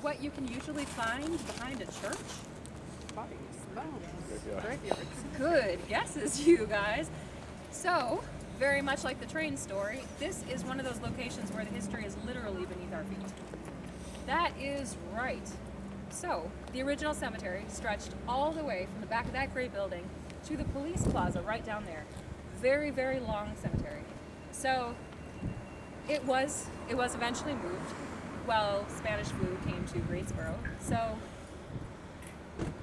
what you can usually find behind a church? Bodies, bones, Graveyard. graveyards. Good guesses, you guys. So, very much like the train story, this is one of those locations where the history is literally beneath our feet. That is right. So, the original cemetery stretched all the way from the back of that great building to the police plaza right down there. Very, very long cemetery. So, it was eventually moved while Spanish flu came to Greensboro. So,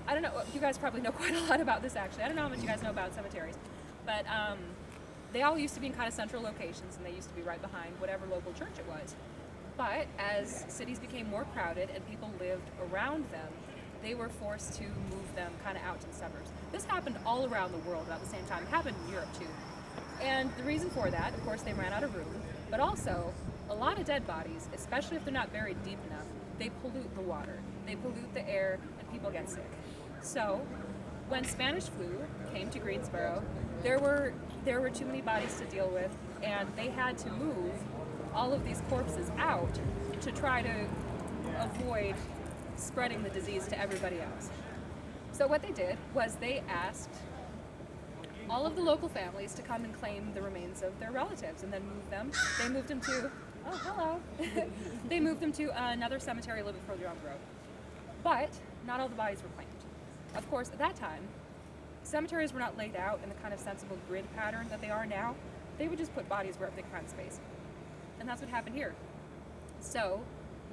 I don't know, you guys probably know quite a lot about this actually. I don't know how much you guys know about cemeteries, but they all used to be in kind of central locations, and they used to be right behind whatever local church it was. But as cities became more crowded and people lived around them, they were forced to move them kind of out to the suburbs. This happened all around the world about the same time. It happened in Europe too. And the reason for that, of course, they ran out of room, but also a lot of dead bodies, especially if they're not buried deep enough, they pollute the water, they pollute the air, and people get sick. So when Spanish flu came to Greensboro, there were too many bodies to deal with, and they had to move all of these corpses out to try to avoid spreading the disease to everybody else. So what they did was they asked all of the local families to come and claim the remains of their relatives and then move them. They moved them to, oh, hello. They moved them to another cemetery a little bit further on the road. But not all the bodies were claimed. Of course, at that time, cemeteries were not laid out in the kind of sensible grid pattern that they are now. They would just put bodies wherever they could find space. And that's what happened here. So,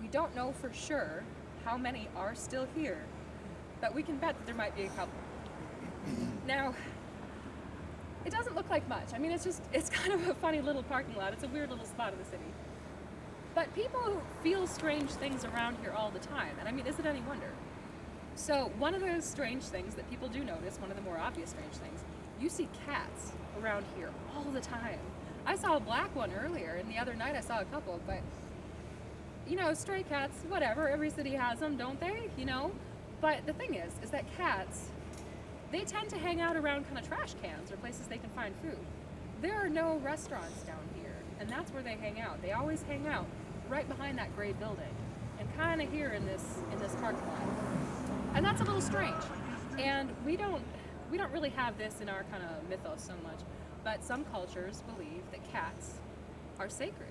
we don't know for sure how many are still here, but we can bet that there might be a couple. Now, it doesn't look like much. I mean, it's kind of a funny little parking lot. It's a weird little spot in the city. But people feel strange things around here all the time. And I mean, is it any wonder? So one of those strange things that people do notice, one of the more obvious strange things, you see cats around here all the time. I saw a black one earlier, and the other night I saw a couple, but you know, stray cats, whatever, every city has them, don't they? You know? But the thing is that cats, they tend to hang out around kind of trash cans or places they can find food. There are no restaurants down here, and that's where they hang out. They always hang out right behind that gray building and kind of here in this parking lot. And that's a little strange. And we don't really have this in our kind of mythos so much, but some cultures believe that cats are sacred.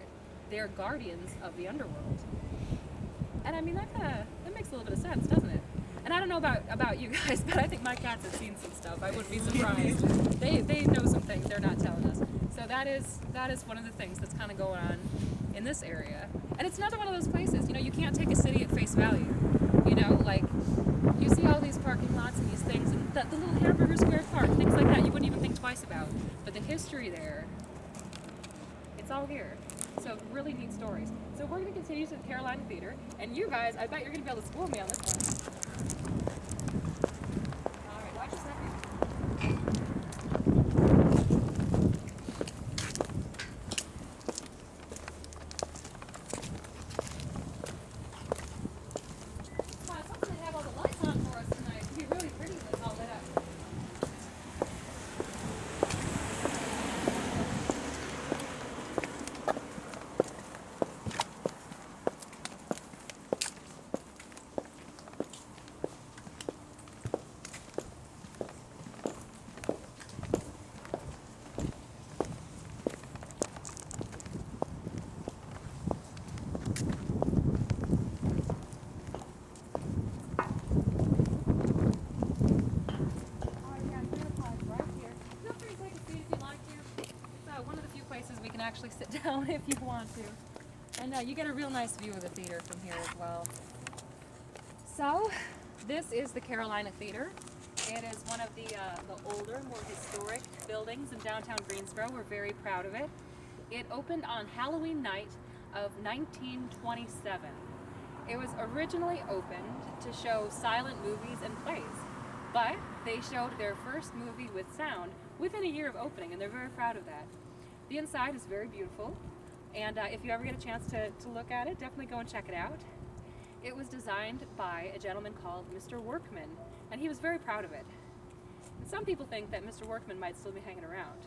They're guardians of the underworld. And I mean, that makes a little bit of sense, doesn't it? And I don't know about you guys, but I think my cats have seen some stuff. I wouldn't be surprised. They know some things they're not telling us. So that is one of the things that's kind of going on in this area. And it's another one of those places, you know, you can't take a city at face value. You know, like, you see all these parking lots and these things, and the little Hamburger Square Park, things like that you wouldn't even think twice about. But the history there, it's all here. So really neat stories. So we're going to continue to the Carolina Theater, and you guys, I bet you're going to be able to school me on this one. All right, watch your second. Come on, something to have all the lights on for us tonight. It'd be really pretty when it's all lit up. We can actually sit down if you want to. And you get a real nice view of the theater from here as well. So, this is the Carolina Theater. It is one of the older, more historic buildings in downtown Greensboro. We're very proud of it. It opened on Halloween night of 1927. It was originally opened to show silent movies and plays, but they showed their first movie with sound within a year of opening, and they're very proud of that. The inside is very beautiful, and if you ever get a chance to look at it, definitely go and check it out. It was designed by a gentleman called Mr. Workman, and he was very proud of it. And some people think that Mr. Workman might still be hanging around,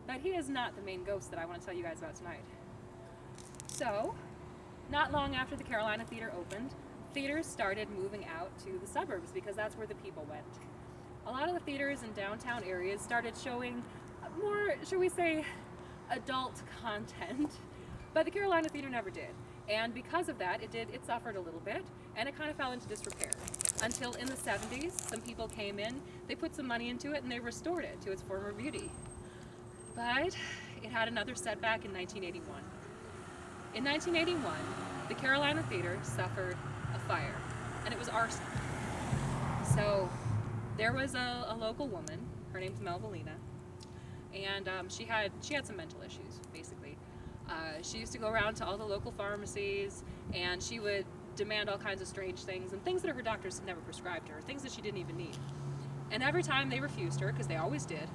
but he is not the main ghost that I want to tell you guys about tonight. So, not long after the Carolina Theater opened, theaters started moving out to the suburbs because that's where the people went. A lot of the theaters in downtown areas started showing more, shall we say, adult content, but the Carolina Theater never did. And because of that, it suffered a little bit, and it kind of fell into disrepair. Until in the 70s, some people came in, they put some money into it, and they restored it to its former beauty. But it had another setback in 1981. In 1981, the Carolina Theater suffered a fire, and it was arson. So there was a local woman, her name's Melvalina, and she had some mental issues, basically. She used to go around to all the local pharmacies, and she would demand all kinds of strange things, and things that her doctors had never prescribed her, things that she didn't even need. And every time they refused her, because they always did,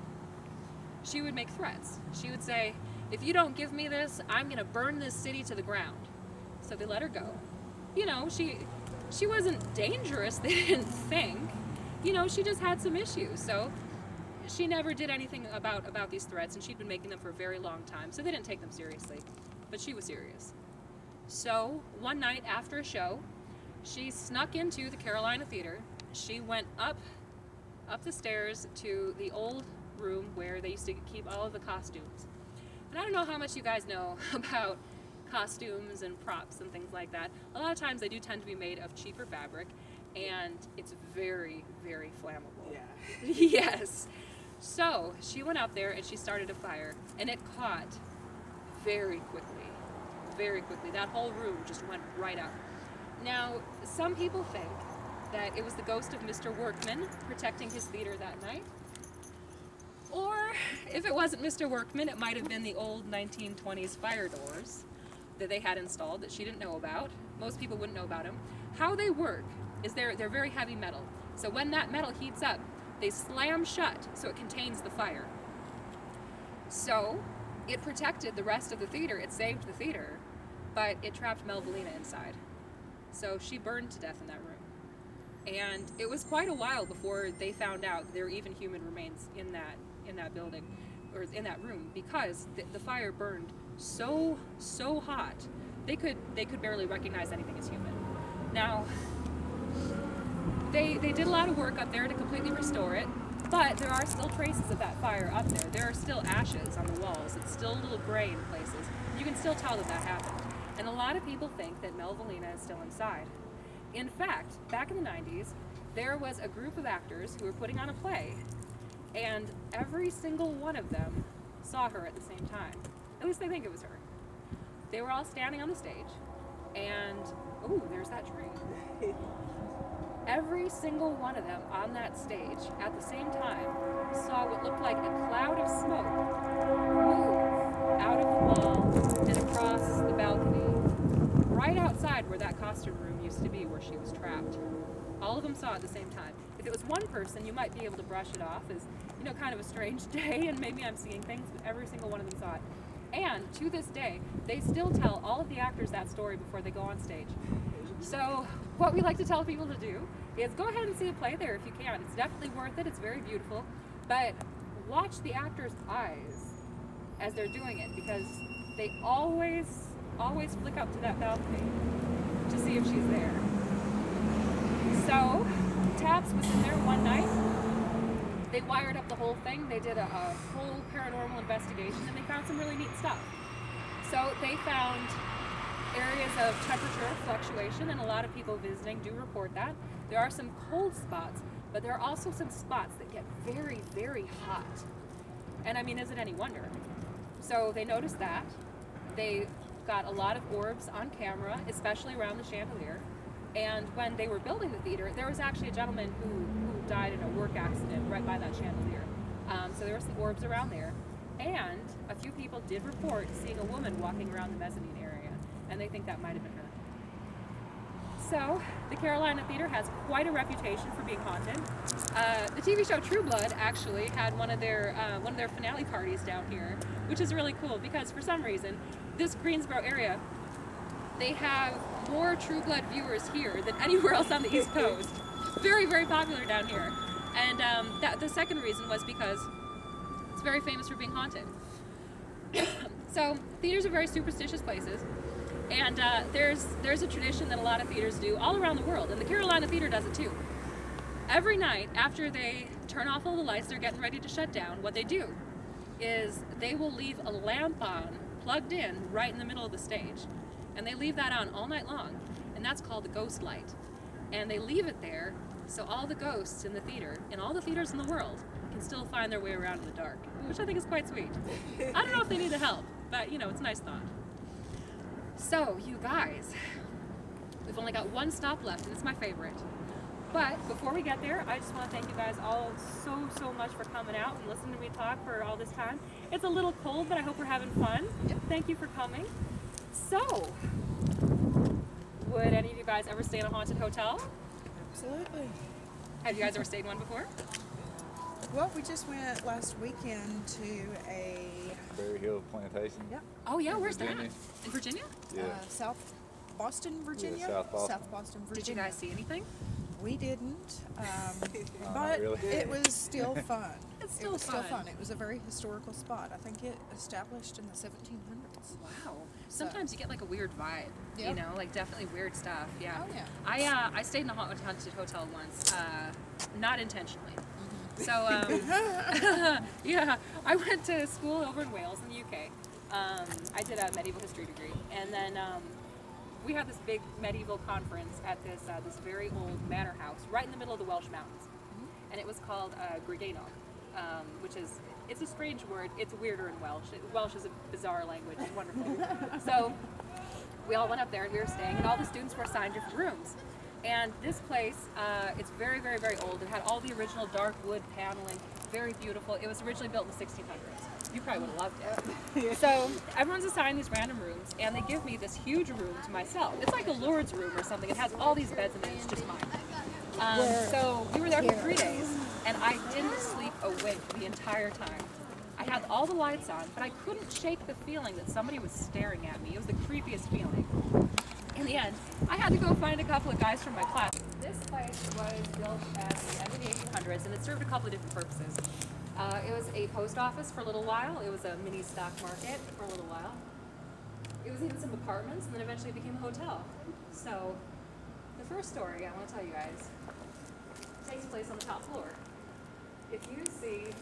she would make threats. She would say, if you don't give me this, I'm gonna burn this city to the ground. So they let her go. You know, she wasn't dangerous, they didn't think. You know, she just had some issues. So she never did anything about these threats, and she'd been making them for a very long time, so they didn't take them seriously. But she was serious. So one night after a show, she snuck into the Carolina Theater. She went up the stairs to the old room where they used to keep all of the costumes. And I don't know how much you guys know about costumes and props and things like that. A lot of times they do tend to be made of cheaper fabric, and it's very, very flammable. Yeah. Yes. So she went up there and she started a fire, and it caught very quickly. Very quickly. That whole room just went right up. Now, some people think that it was the ghost of Mr. Workman protecting his theater that night. Or if it wasn't Mr. Workman, it might have been the old 1920s fire doors that they had installed that she didn't know about. Most people wouldn't know about them. How they work is they're very heavy metal. So when that metal heats up, they slam shut so it contains the fire. So it protected the rest of the theater, it saved the theater, but it trapped Melvalina inside. So she burned to death in that room. And it was quite a while before they found out there were even human remains in that building, or in that room, because the fire burned so hot they could barely recognize anything as human. Now, they did a lot of work up there to completely restore it, but there are still traces of that fire up there. There are still ashes on the walls. It's still a little gray in places. You can still tell that happened. And a lot of people think that Melvalina is still inside. In fact, back in the 90s, there was a group of actors who were putting on a play, and every single one of them saw her at the same time. At least they think it was her. They were all standing on the stage, and, ooh, there's that tree. Every single one of them on that stage at the same time saw what looked like a cloud of smoke move out of the wall and across the balcony, right outside where that costume room used to be, where she was trapped. All of them saw it at the same time. If it was one person, you might be able to brush it off as, you know, kind of a strange day, and maybe I'm seeing things, but every single one of them saw it. And to this day, they still tell all of the actors that story before they go on stage. So what we like to tell people to do is go ahead and see a play there if you can. It's definitely worth it. It's very beautiful. But watch the actors' eyes as they're doing it, because they always flick up to that balcony to see if she's there. So Taps was in there one night. They wired up the whole thing. They did a whole paranormal investigation, and they found some really neat stuff. So they found areas of temperature fluctuation, and a lot of people visiting do report that. There are some cold spots, but there are also some spots that get very, very hot. And I mean, is it any wonder? So they noticed that. They got a lot of orbs on camera, especially around the chandelier. And when they were building the theater, there was actually a gentleman who died in a work accident right by that chandelier. So there was some orbs around there. And a few people did report seeing a woman walking around the mezzanine area, and they think that might have been her. So the Carolina Theater has quite a reputation for being haunted. The TV show True Blood actually had one of their finale parties down here, which is really cool because for some reason, this Greensboro area, they have more True Blood viewers here than anywhere else on the East Coast. Very, very popular down here. And the second reason was because it's very famous for being haunted. So theaters are very superstitious places. And there's a tradition that a lot of theaters do all around the world, and the Carolina Theater does it too. Every night after they turn off all the lights, they're getting ready to shut down, what they do is they will leave a lamp on, plugged in, right in the middle of the stage. And they leave that on all night long, and that's called the ghost light. And they leave it there so all the ghosts in the theater, and all the theaters in the world, can still find their way around in the dark, which I think is quite sweet. I don't know if they need the help, but you know, it's a nice thought. So, you guys, we've only got one stop left, and it's my favorite. But before we get there, I just want to thank you guys all so much for coming out and listening to me talk for all this time. It's a little cold, but I hope we're having fun. Yep. Thank you for coming. So, would any of you guys ever stay in a haunted hotel? Absolutely. Have you guys ever stayed in one before? Well, we just went last weekend to a Berry Hill Plantation. Yep. Oh yeah, where's Virginia. that? In Virginia? Yeah. South Boston, Virginia. Yeah, South Boston. South Boston, Did you Virginia. guys see anything? We didn't, not but really. it was still fun. It's It still was still fun. fun. It was a very historical spot. I think it established in the 1700s. Wow. Sometimes you get like a weird vibe, you Yep. know, like definitely weird stuff. Yeah. Oh, yeah. I stayed in a haunted hotel once, not intentionally. So yeah, I went to school over in Wales in the UK. I did a medieval history degree, and then we had this big medieval conference at this very old manor house right in the middle of the Welsh mountains, and it was called Greensboro, which is, it's a strange word. It's weirder in Welsh. Welsh is a bizarre language. It's wonderful. So we all went up there and we were staying, and all the students were assigned different rooms. And this place, it's very old. It had all the original dark wood paneling, very beautiful. It was originally built in the 1600s. You probably would have loved it. So everyone's assigned these random rooms, and they give me this huge room to myself. It's like a Lord's room or something. It has all these beds in it. It's just mine. So we were there for 3 days, and I didn't sleep a wink the entire time. I had all the lights on, but I couldn't shake the feeling that somebody was staring at me. It was the creepiest feeling. In the end, I had to go find a couple of guys from my class. This place was built at the end of the 1800s, and it served a couple of different purposes. It was a post office for a little while. It was a mini stock market for a little while. It was even some apartments, and then eventually it became a hotel. So, the first story I want to tell you guys takes place on the top floor. If you see,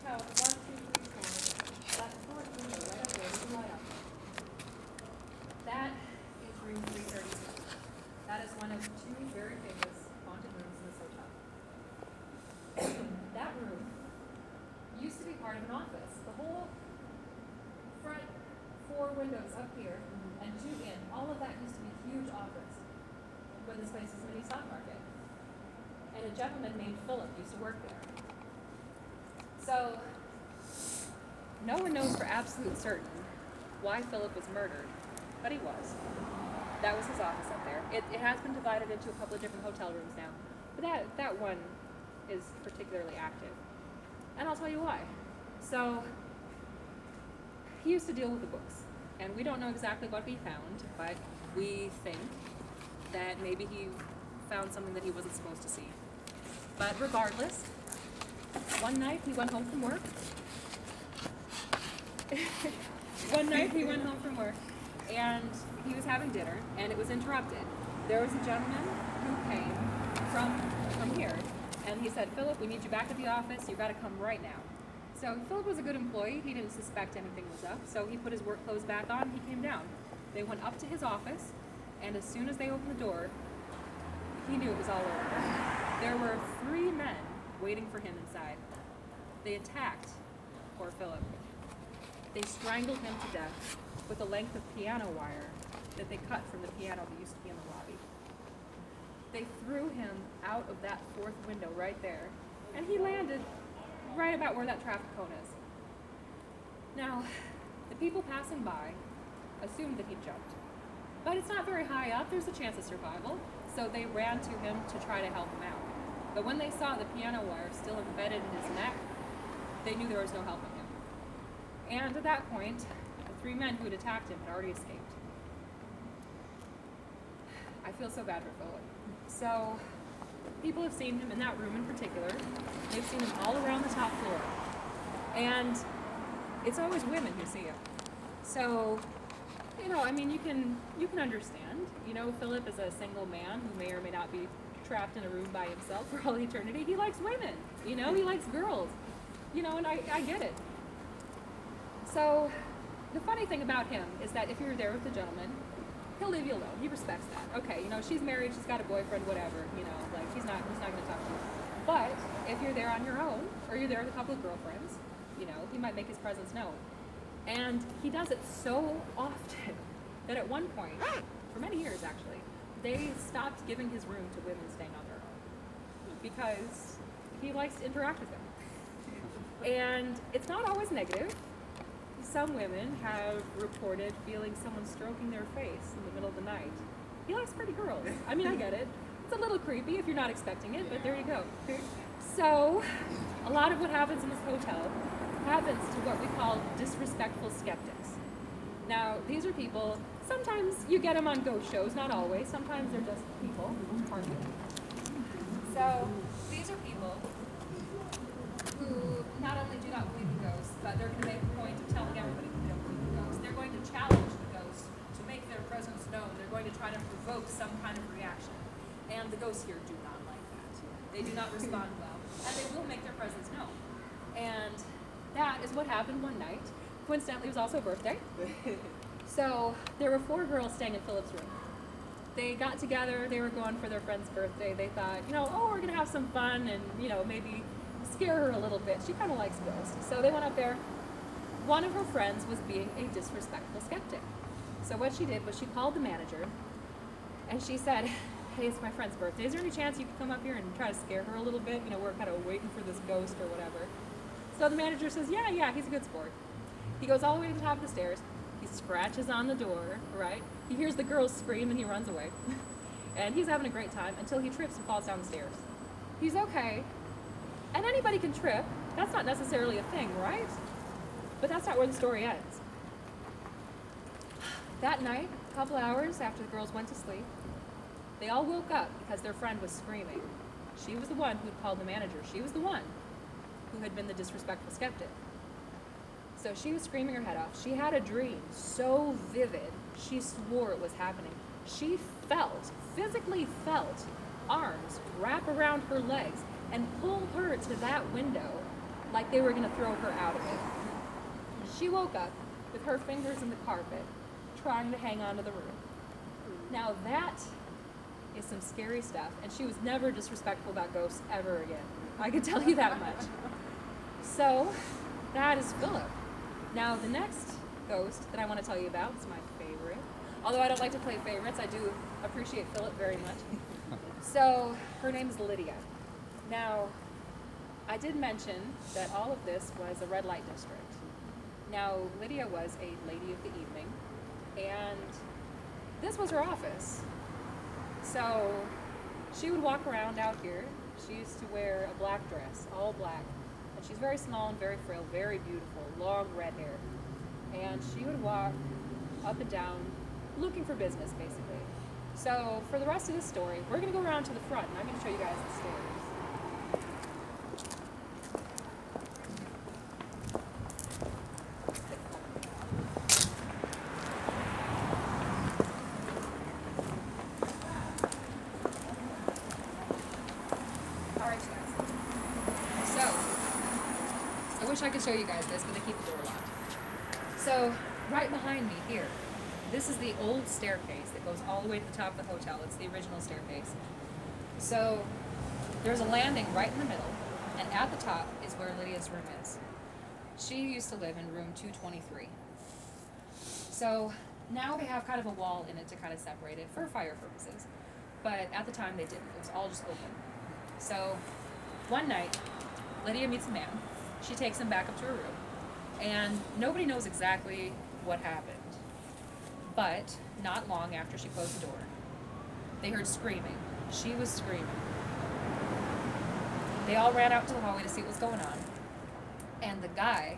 count 1, 2, 3, 4, that fourth window right up there, you can light up. That is room 337. That is one of two very famous haunted rooms in this hotel. That room used to be part of an office. The whole front 4 windows up here and 2 in, all of that used to be a huge office when this place was a mini stock market. And a gentleman named Philip used to work there. So, no one knows for absolute certain why Philip was murdered, but he was. That was his office up there. It has been divided into a couple of different hotel rooms now, but that one is particularly active. And I'll tell you why. So, he used to deal with the books, and we don't know exactly what he found, but we think that maybe he found something that he wasn't supposed to see. But regardless, one night he went home from work. And he was having dinner, and it was interrupted. There was a gentleman who came from here, and he said, "Philip, we need you back at the office. You've got to come right now." So Philip was a good employee. He didn't suspect anything was up, so he put his work clothes back on, and he came down. They went up to his office, and as soon as they opened the door, he knew it was all over. There were 3 men waiting for him inside. They attacked poor Philip. They strangled him to death with a length of piano wire that they cut from the piano that used to be in the lobby. They threw him out of that 4th window right there, and he landed right about where that traffic cone is. Now, the people passing by assumed that he jumped, but it's not very high up. There's a chance of survival, so they ran to him to try to help him out. But when they saw the piano wire still embedded in his neck, they knew there was no helping him. And at that point, the 3 men who had attacked him had already escaped. I feel so bad for Philip. So, people have seen him in that room in particular. They've seen him all around the top floor. And it's always women who see him. So, you know, I mean, you can understand. You know, Philip is a single man who may or may not be trapped in a room by himself for all eternity. He likes women, you know, he likes girls, you know, and I get it. So the funny thing about him is that if you're there with a gentleman, he'll leave you alone. He respects that. Okay, you know, she's married, she's got a boyfriend, whatever, you know, like he's not going to talk to you. But if you're there on your own, or you're there with a couple of girlfriends, you know, he might make his presence known. And he does it so often that at one point, for many years actually, they stopped giving his room to women staying on their own because he likes to interact with them. And it's not always negative. Some women have reported feeling someone stroking their face in the middle of the night. He likes pretty girls. I mean, I get it. It's a little creepy if you're not expecting it, but there you go. So, a lot of what happens in this hotel happens to what we call disrespectful skeptics. Now, these are people, sometimes you get them on ghost shows, not always. Sometimes they're just people. Pardon me. So, these are people who not only do not believe in ghosts, but they're going to make a point of telling everybody that they don't believe in ghosts. They're going to challenge the ghosts to make their presence known. They're going to try to provoke some kind of reaction. And the ghosts here do not like that. They do not respond well. And they will make their presence known. And that is what happened one night. Coincidentally, it was also a birthday. So there were 4 girls staying in Philip's room. They got together, they were going for their friend's birthday. They thought, you know, oh, we're going to have some fun and, you know, maybe scare her a little bit. She kind of likes ghosts. So they went up there. One of her friends was being a disrespectful skeptic. So what she did was she called the manager and she said, hey, it's my friend's birthday. Is there any chance you could come up here and try to scare her a little bit? You know, we're kind of waiting for this ghost or whatever. So the manager says, yeah, he's a good sport. He goes all the way to the top of the stairs. He scratches on the door, right? He hears the girls scream and he runs away. And he's having a great time until he trips and falls down the stairs. He's okay. And anybody can trip. That's not necessarily a thing, right? But that's not where the story ends. That night, a couple hours after the girls went to sleep, they all woke up because their friend was screaming. She was the one who had called the manager. She was the one who had been the disrespectful skeptic. So she was screaming her head off. She had a dream so vivid, she swore it was happening. She physically felt arms wrap around her legs and pull her to that window like they were going to throw her out of it. She woke up with her fingers in the carpet, trying to hang on to the roof. Now that is some scary stuff, and she was never disrespectful about ghosts ever again. I can tell you that much. So, that is Philip. Now, the next ghost that I want to tell you about is my favorite. Although I don't like to play favorites, I do appreciate Philip very much. So, her name is Lydia. Now, I did mention that all of this was a red light district. Now, Lydia was a lady of the evening, and this was her office. So, she would walk around out here. She used to wear a black dress, all black. And she's very small and very frail, very beautiful, long red hair. And she would walk up and down looking for business, basically. So, for the rest of this story, we're going to go around to the front, and I'm going to show you guys the stairs. I could show you guys this, but they keep the door locked. So, right behind me here, this is the old staircase that goes all the way to the top of the hotel. It's the original staircase. So, there's a landing right in the middle, and at the top is where Lydia's room is. She used to live in room 223. So, now they have kind of a wall in it to kind of separate it for fire purposes. But at the time they didn't. It was all just open. So, one night, Lydia meets a man. She takes him back up to her room, and nobody knows exactly what happened. But not long after she closed the door, they heard screaming. She was screaming. They all ran out to the hallway to see what was going on, and the guy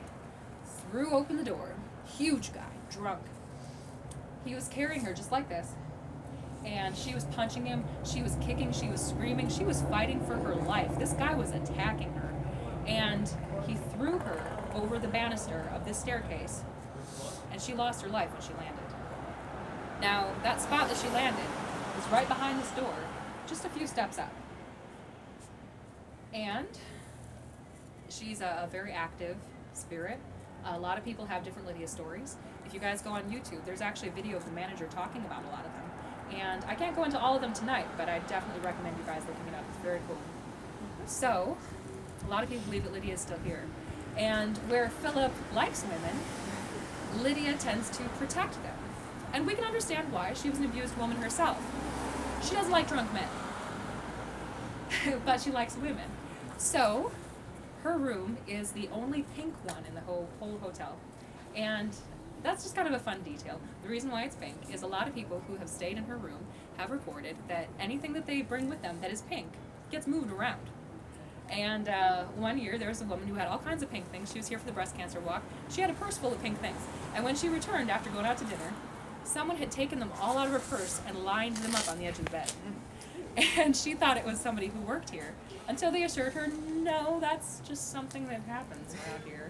threw open the door. Huge guy, drunk. He was carrying her just like this, and she was punching him, she was kicking, she was screaming, she was fighting for her life. This guy was attacking her. And he threw her over the banister of this staircase, and she lost her life when she landed. Now, that spot that she landed is right behind this door, just a few steps up. And she's a very active spirit. A lot of people have different Lydia stories. If you guys go on YouTube, there's actually a video of the manager talking about a lot of them. And I can't go into all of them tonight, but I definitely recommend you guys looking it up. It's very cool. So, a lot of people believe that Lydia is still here. And where Philip likes women, Lydia tends to protect them. And we can understand why. She was an abused woman herself. She doesn't like drunk men, but she likes women. So, her room is the only pink one in the whole hotel. And that's just kind of a fun detail. The reason why it's pink is a lot of people who have stayed in her room have reported that anything that they bring with them that is pink gets moved around. And one year there was a woman who had all kinds of pink things. She was here for the breast cancer walk. She had a purse full of pink things. And when she returned after going out to dinner, someone had taken them all out of her purse and lined them up on the edge of the bed. And she thought it was somebody who worked here, until they assured her, no, that's just something that happens around here.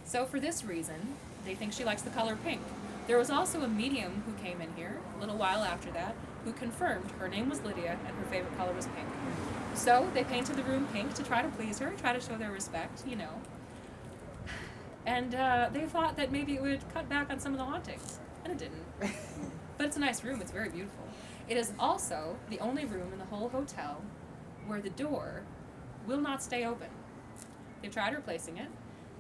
So for this reason, they think she likes the color pink. There was also a medium who came in here a little while after that, who confirmed her name was Lydia and her favorite color was pink. So they painted the room pink to try to please her, try to show their respect, you know. And they thought that maybe it would cut back on some of the hauntings, and it didn't. But it's a nice room, it's very beautiful. It is also the only room in the whole hotel where the door will not stay open. They've tried replacing it.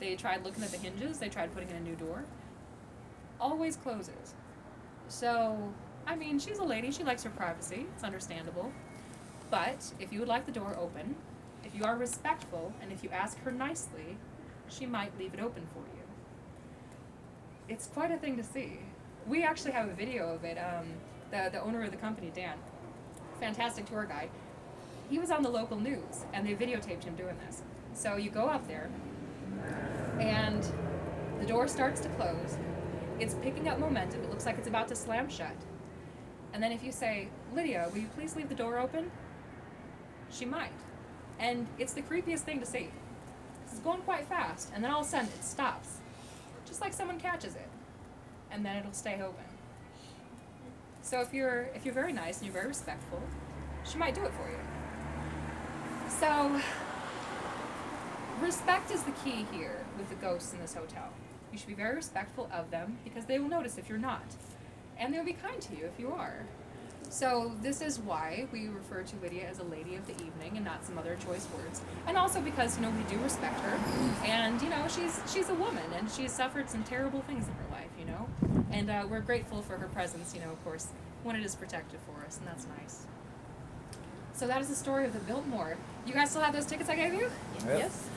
They tried looking at the hinges. They tried putting in a new door. Always closes. So, I mean, she's a lady. She likes her privacy. It's understandable. But if you would like the door open, if you are respectful, and if you ask her nicely, she might leave it open for you. It's quite a thing to see. We actually have a video of it. The owner of the company, Dan, fantastic tour guide, he was on the local news, and they videotaped him doing this. So you go up there, and the door starts to close. It's picking up momentum. It looks like it's about to slam shut. And then if you say, Lydia, will you please leave the door open? She might. And it's the creepiest thing to see. It's going quite fast, and then all of a sudden it stops. Just like someone catches it. And then it'll stay open. So if you're very nice and you're very respectful, she might do it for you. So, respect is the key here with the ghosts in this hotel. You should be very respectful of them because they will notice if you're not. And they'll be kind to you if you are. So this is why we refer to Lydia as a lady of the evening and not some other choice words. And also because, we do respect her. And, she's a woman and she's suffered some terrible things in her life, And we're grateful for her presence, of course, when it is protected for us, and that's nice. So that is the story of the Biltmore. You guys still have those tickets I gave you? Yep. Yes.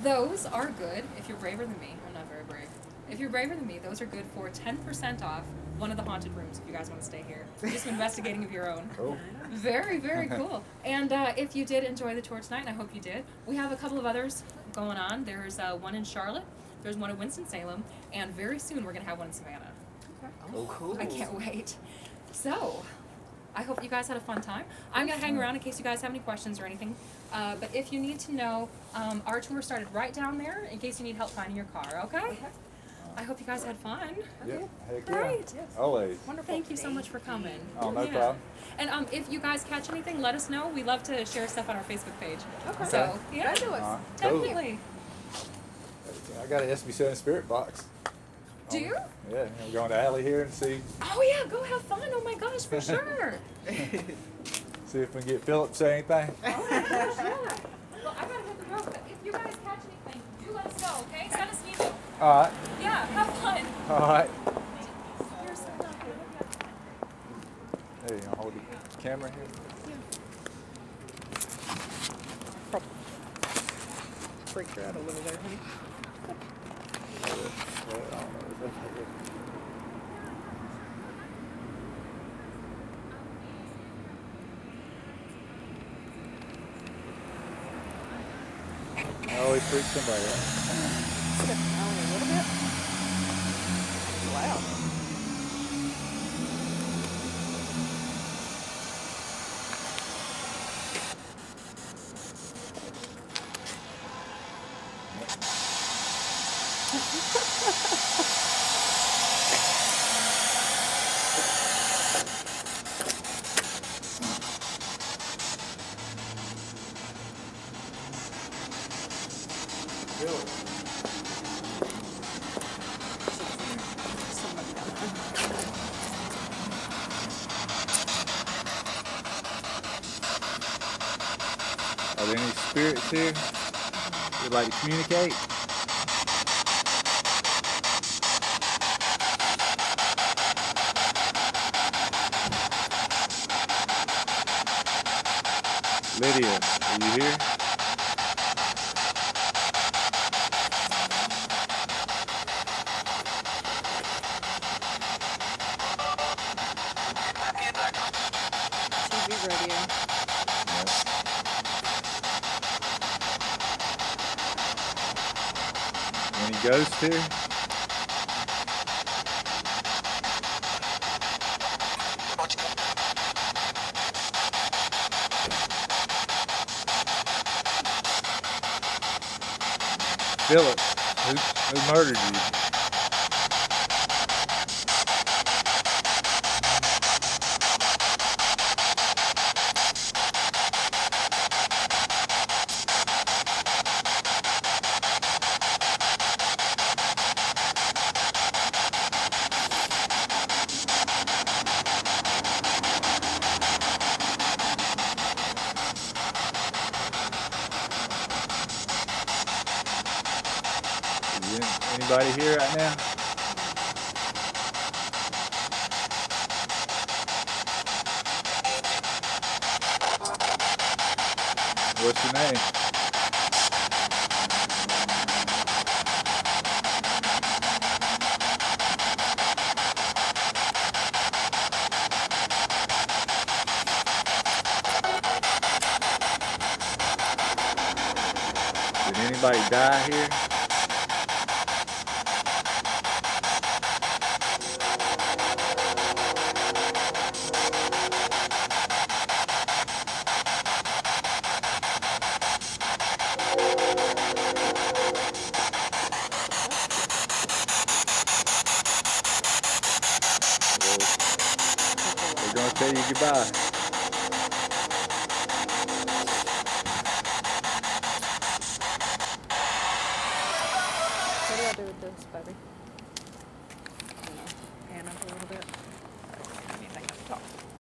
Those are good if you're braver than me. I'm not very brave. If you're braver than me, those are good for 10% off one of the haunted rooms if you guys want to stay here. Do some investigating of your own. Cool. Very, very cool. And if you did enjoy the tour tonight, and I hope you did, we have a couple of others going on. There's one in Charlotte, there's one in Winston-Salem, and very soon we're going to have one in Savannah. Oh, cool. I can't wait. So, I hope you guys had a fun time. I'm going to hang around in case you guys have any questions or anything. But if you need to know, our tour started right down there in case you need help finding your car, okay? I hope you guys had fun. Yeah, heck yeah. Great. Always. Wonderful. Thank you so much for coming. Oh, no problem. And if you guys catch anything, let us know. We love to share stuff on our Facebook page. Okay. So, yeah. All right, cool. Definitely. I got an SB7 spirit box. Do you? Yeah, we're going to Alley here and see Oh, yeah. Go have fun. Oh, my gosh, for sure. if we can get Philip to say anything. Oh, my gosh, yeah. Well, I got to hit the road, but if you guys catch anything, do let us know, okay? Send us an email. All right. Yeah, have fun. All right. You're so lucky. Hey, you want to hold the camera here? Freaked her out a little there, honey. I always freak somebody out. Step down a little bit. Loud. Feel it. Somebody got one. Are there any spirits here you'd like to communicate? Lydia, are you here? TV radio. Any ghosts here? Philip, who murdered you? Anybody here right now? What's your name? Did anybody die here? We're gonna tell you goodbye. What do I do with this, baby?